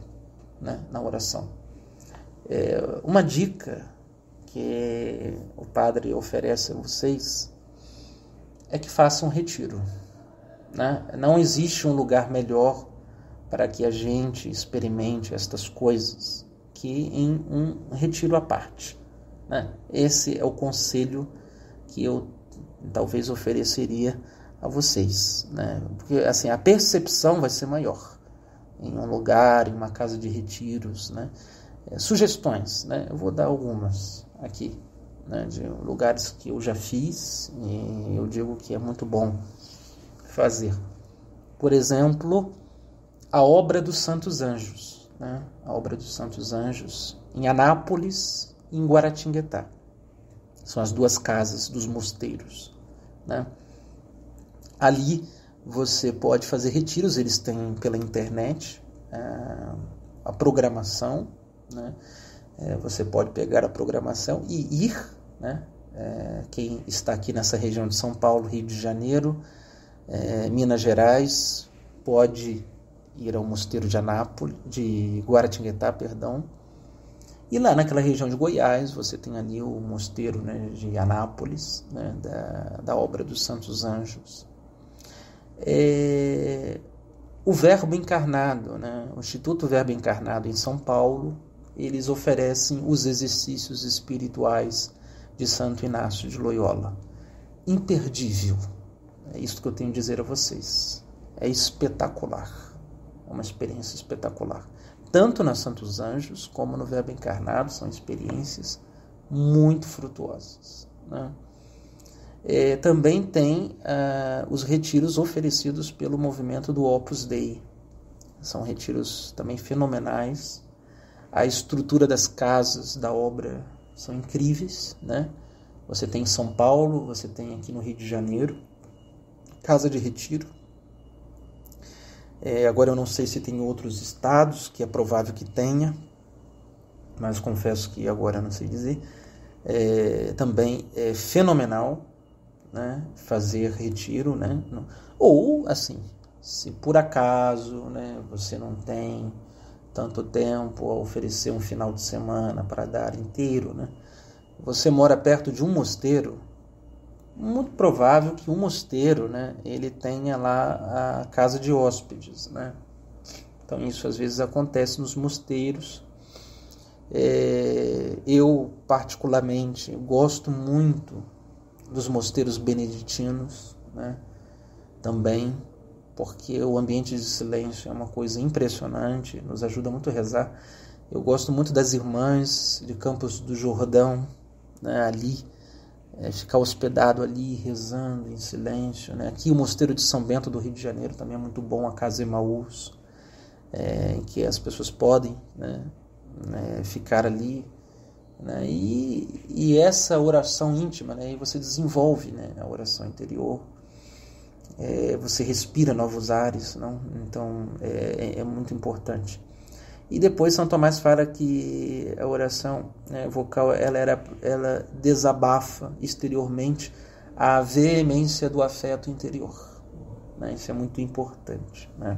né, na oração. Uma dica que o padre oferece a vocês é que façam um retiro, né? Não existe um lugar melhor para que a gente experimente estas coisas que em um retiro à parte, né? Esse é o conselho que eu talvez ofereceria a vocês, né? Porque assim, a percepção vai ser maior em um lugar, em uma casa de retiros, né? Sugestões, né? Eu vou dar algumas aqui, né, de lugares que eu já fiz, e eu digo que é muito bom fazer. Por exemplo, a Obra dos Santos Anjos, né? A Obra dos Santos Anjos em Anápolis e em Guaratinguetá. São as duas casas dos mosteiros, né? Ali Você pode fazer retiros, eles têm pela internet a programação, né? Você pode pegar a programação e ir, né? Quem está aqui nessa região de São Paulo, Rio de Janeiro, Minas Gerais, pode ir ao mosteiro de Guaratinguetá, perdão. E lá naquela região de Goiás, você tem ali o mosteiro, né, de Anápolis, né, da obra dos Santos Anjos. O Verbo Encarnado, né, o Instituto Verbo Encarnado em São Paulo, eles oferecem os exercícios espirituais de Santo Inácio de Loyola. Imperdível. É isso que eu tenho a dizer a vocês. É espetacular. É uma experiência espetacular. Tanto na Santos Anjos como no Verbo Encarnado, são experiências muito frutuosas, né? Também tem os retiros oferecidos pelo movimento do Opus Dei. São retiros também fenomenais. A estrutura das casas da obra são incríveis, né? Você tem em São Paulo, você tem aqui no Rio de Janeiro, casa de retiro. Agora eu não sei se tem outros estados, que é provável que tenha, mas confesso que agora eu não sei dizer. Também é fenomenal, né, fazer retiro, né? Ou, assim, se por acaso, né, você não tem tanto tempo a oferecer um final de semana para dar inteiro, né? Você mora perto de um mosteiro, muito provável que um mosteiro, né, ele tenha lá a casa de hóspedes, né? Então isso às vezes acontece nos mosteiros. Eu particularmente gosto muito dos mosteiros beneditinos, né? Também, porque o ambiente de silêncio é uma coisa impressionante, nos ajuda muito a rezar. Eu gosto muito das irmãs de Campos do Jordão, né, ali, ficar hospedado ali, rezando em silêncio, né? Aqui o Mosteiro de São Bento do Rio de Janeiro também é muito bom, a Casa Emaús, em que as pessoas podem, né, ficar ali, né? E essa oração íntima, né, você desenvolve, né, a oração interior, você respira novos ares, não? Então é muito importante. E depois São Tomás fala que a oração, né, vocal ela desabafa exteriormente a veemência do afeto interior, né? Isso é muito importante, né?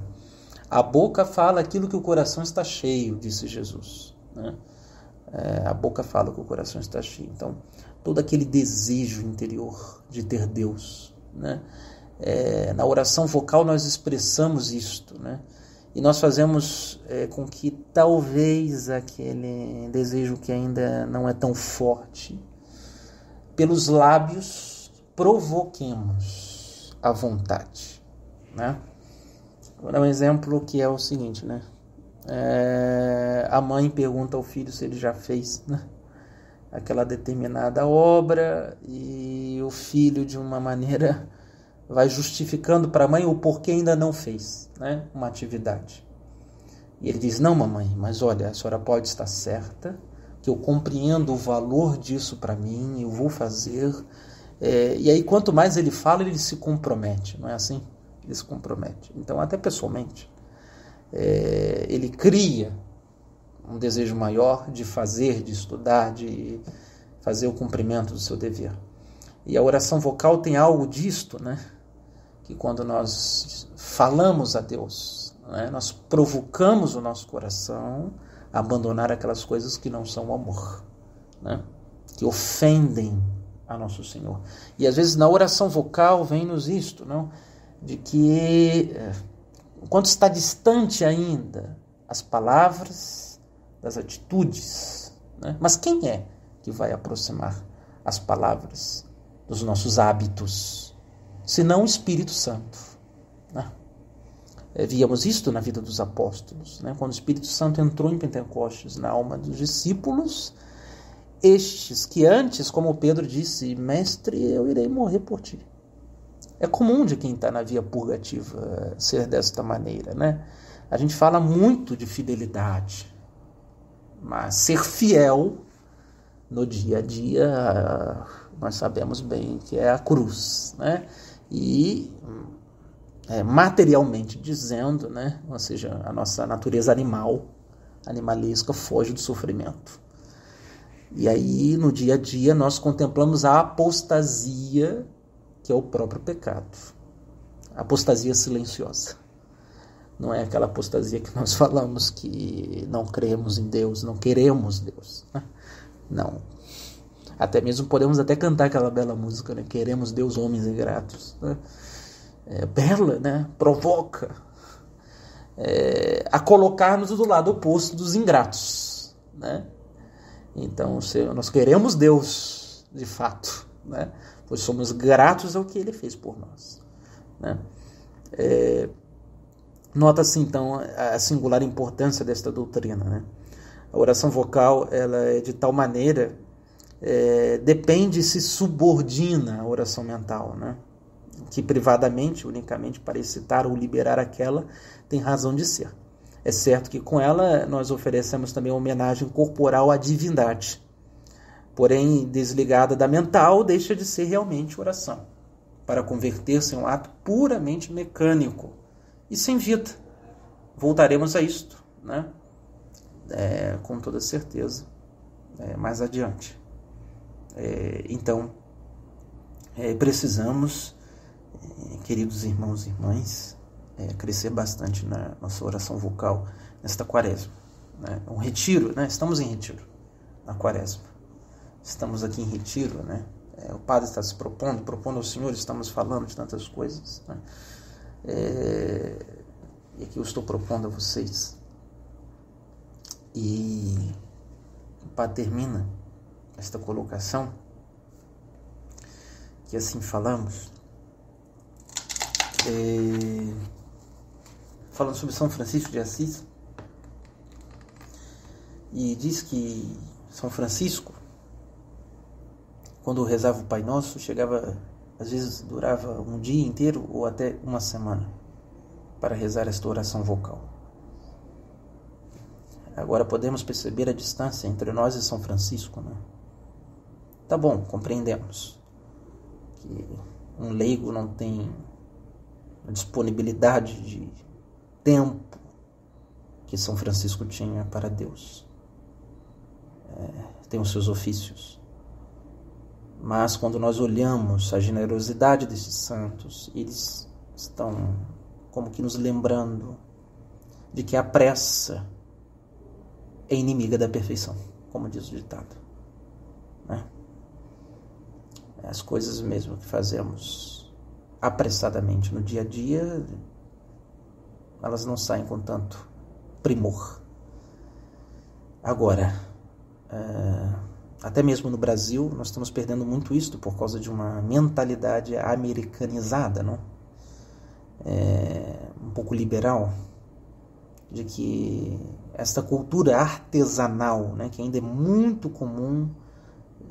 A boca fala aquilo que o coração está cheio, disse Jesus, né? A boca fala que o coração está cheio. Então, todo aquele desejo interior de ter Deus, né? Na oração vocal nós expressamos isto, né? E nós fazemos com que talvez aquele desejo que ainda não é tão forte, pelos lábios provoquemos a vontade, né? Vou dar um exemplo que é o seguinte, né? A mãe pergunta ao filho se ele já fez, né, aquela determinada obra, e o filho, de uma maneira, vai justificando para a mãe o porquê ainda não fez, né, uma atividade. E ele diz: não, mamãe, mas olha, a senhora pode estar certa, que eu compreendo o valor disso para mim, eu vou fazer. E aí, quanto mais ele fala, ele se compromete, não é assim? Ele se compromete. Então, até pessoalmente, ele cria um desejo maior de fazer, de estudar, de fazer o cumprimento do seu dever. E a oração vocal tem algo disto, né? Que quando nós falamos a Deus, né, nós provocamos o nosso coração a abandonar aquelas coisas que não são o amor, né? Que ofendem a nosso Senhor. E às vezes na oração vocal vem-nos isto, não? De que quando está distante ainda as palavras das atitudes, né? Mas quem é que vai aproximar as palavras dos nossos hábitos, senão o Espírito Santo, né? Víamos isto na vida dos apóstolos, né? Quando o Espírito Santo entrou em Pentecostes na alma dos discípulos, estes que antes, como Pedro disse: mestre, eu irei morrer por ti. É comum de quem está na via purgativa ser desta maneira, né? A gente fala muito de fidelidade, mas ser fiel no dia a dia, nós sabemos bem que é a cruz, né? E materialmente dizendo, né? Ou seja, a nossa natureza animalesca, foge do sofrimento. E aí, no dia a dia, nós contemplamos a apostasia, que é o próprio pecado. A apostasia silenciosa. Não é aquela apostasia que nós falamos que não cremos em Deus, não queremos Deus. Não. Até mesmo podemos até cantar aquela bela música, né? Queremos Deus, homens ingratos. Né? Bela, né? Provoca a colocar-nos do lado oposto dos ingratos, né? Então, nós queremos Deus, de fato, né? Pois somos gratos ao que Ele fez por nós, né? Nota-se, então, a singular importância desta doutrina, né? A oração vocal, ela é de tal maneira, depende e se subordina à oração mental, né? Que privadamente, unicamente para excitar ou liberar aquela, tem razão de ser. É certo que com ela nós oferecemos também homenagem corporal à divindade. Porém, desligada da mental, deixa de ser realmente oração, para converter-se em um ato puramente mecânico e sem vida. Voltaremos a isto, né? Com toda certeza, mais adiante. Então, precisamos, queridos irmãos e irmãs, crescer bastante na nossa oração vocal nesta quaresma, né? Um retiro, né? Estamos em retiro na quaresma. Estamos aqui em retiro, né? O padre está se propondo ao Senhor, estamos falando de tantas coisas, né? E aqui eu estou propondo a vocês. E o padre termina esta colocação, que assim falamos, falando sobre São Francisco de Assis, e diz que São Francisco, quando rezava o Pai Nosso, chegava, às vezes durava um dia inteiro ou até uma semana para rezar esta oração vocal. Agora podemos perceber a distância entre nós e São Francisco, né? Tá bom, compreendemos que um leigo não tem a disponibilidade de tempo que São Francisco tinha para Deus. Tem os seus ofícios. Mas quando nós olhamos a generosidade desses santos, eles estão como que nos lembrando de que a pressa é inimiga da perfeição, como diz o ditado, né? As coisas mesmo que fazemos apressadamente no dia a dia, elas não saem com tanto primor. Agora, até mesmo no Brasil, nós estamos perdendo muito isso por causa de uma mentalidade americanizada, não? Um pouco liberal, de que esta cultura artesanal, né, que ainda é muito comum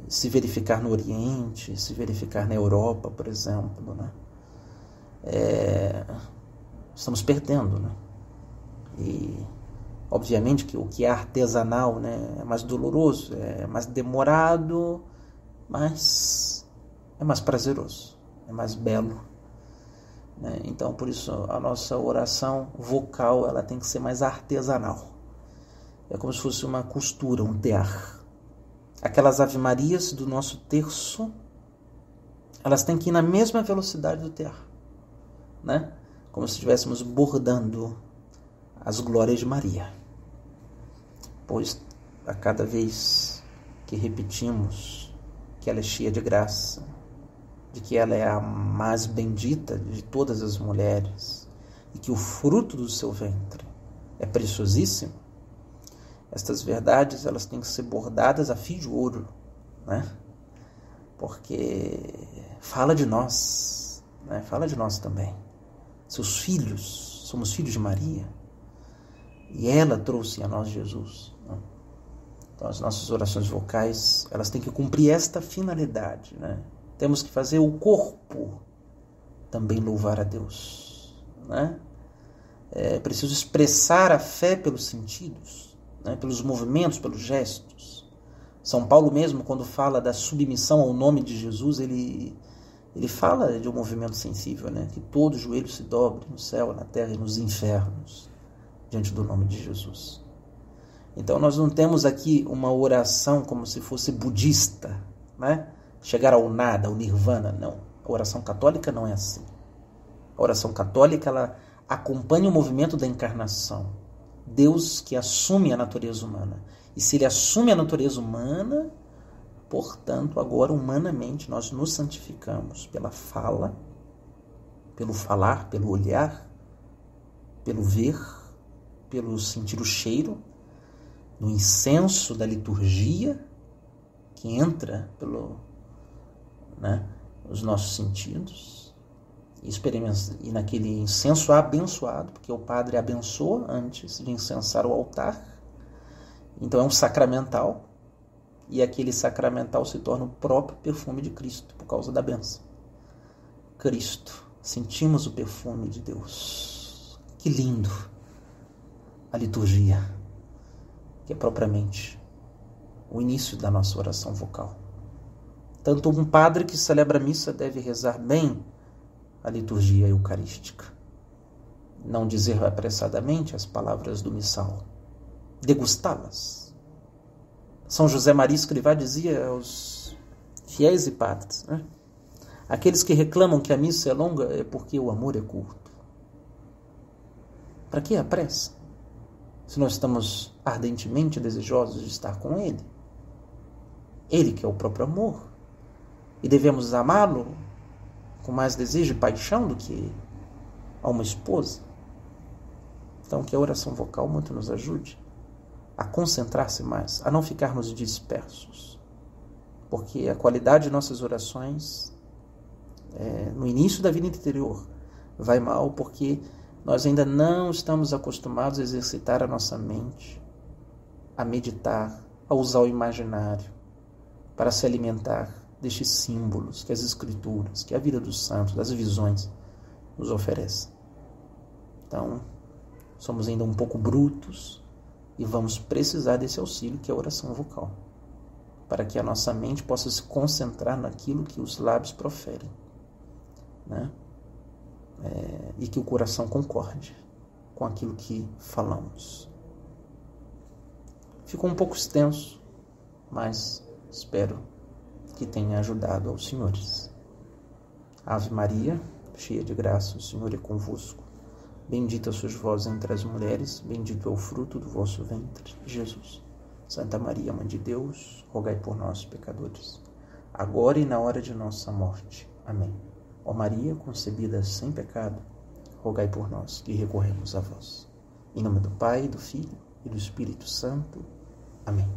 se verificar no Oriente, se verificar na Europa, por exemplo, né? Estamos perdendo, né? E obviamente que o que é artesanal, né, é mais doloroso, é mais demorado, mas é mais prazeroso, é mais belo, né? Então, por isso, a nossa oração vocal, ela tem que ser mais artesanal. É como se fosse uma costura, um tear. Aquelas ave-marias do nosso terço, elas têm que ir na mesma velocidade do tear, né? Como se estivéssemos bordando as glórias de Maria. Pois a cada vez que repetimos que ela é cheia de graça, de que ela é a mais bendita de todas as mulheres e que o fruto do seu ventre é preciosíssimo, estas verdades, elas têm que ser bordadas a fio de ouro, né? Porque fala de nós, né? Fala de nós também. Seus filhos, somos filhos de Maria, e ela trouxe a nós Jesus, né? Então as nossas orações vocais, elas têm que cumprir esta finalidade, né? Temos que fazer o corpo também louvar a Deus, né? É preciso expressar a fé pelos sentidos, né? Pelos movimentos, pelos gestos. São Paulo mesmo, quando fala da submissão ao nome de Jesus, ele ele fala de um movimento sensível, né? Que todo joelho se dobre no céu, na terra e nos infernos, diante do nome de Jesus. Então nós não temos aqui uma oração como se fosse budista, né? Chegar ao nada, ao nirvana, não. A oração católica não é assim. A oração católica, ela acompanha o movimento da encarnação. Deus que assume a natureza humana. E se ele assume a natureza humana, portanto, agora humanamente nós nos santificamos pela fala, pelo falar, pelo olhar, pelo ver, pelo sentir o cheiro, no incenso da liturgia que entra os nossos sentidos e naquele incenso abençoado, porque o padre abençoa antes de incensar o altar. Então é um sacramental, e aquele sacramental se torna o próprio perfume de Cristo, por causa da bênção. Cristo, sentimos o perfume de Deus. Que lindo a liturgia, que é propriamente o início da nossa oração vocal. Tanto um padre que celebra a missa deve rezar bem a liturgia eucarística. Não dizer apressadamente as palavras do missal, degustá-las. São José Maria Escrivá dizia aos fiéis e padres, né? Aqueles que reclamam que a missa é longa é porque o amor é curto. Para que a pressa? Se nós estamos ardentemente desejosos de estar com Ele. Ele que é o próprio amor. E devemos amá-lo com mais desejo e paixão do que a uma esposa. Então que a oração vocal muito nos ajude a concentrar-se mais, a não ficarmos dispersos. Porque a qualidade de nossas orações no início da vida interior vai mal, porque nós ainda não estamos acostumados a exercitar a nossa mente, a meditar, a usar o imaginário para se alimentar destes símbolos que as Escrituras, que a vida dos santos, das visões nos oferecem. Então, somos ainda um pouco brutos e vamos precisar desse auxílio que é a oração vocal, para que a nossa mente possa se concentrar naquilo que os lábios proferem, né? E que o coração concorde com aquilo que falamos. Ficou um pouco extenso, mas espero que tenha ajudado aos senhores. Ave Maria, cheia de graça, o Senhor é convosco. Bendita sois vós entre as mulheres, bendito é o fruto do vosso ventre, Jesus. Santa Maria, Mãe de Deus, rogai por nós, pecadores, agora e na hora de nossa morte. Amém. Ó Maria, concebida sem pecado, rogai por nós que recorremos a vós. Em nome do Pai, do Filho e do Espírito Santo. Amém.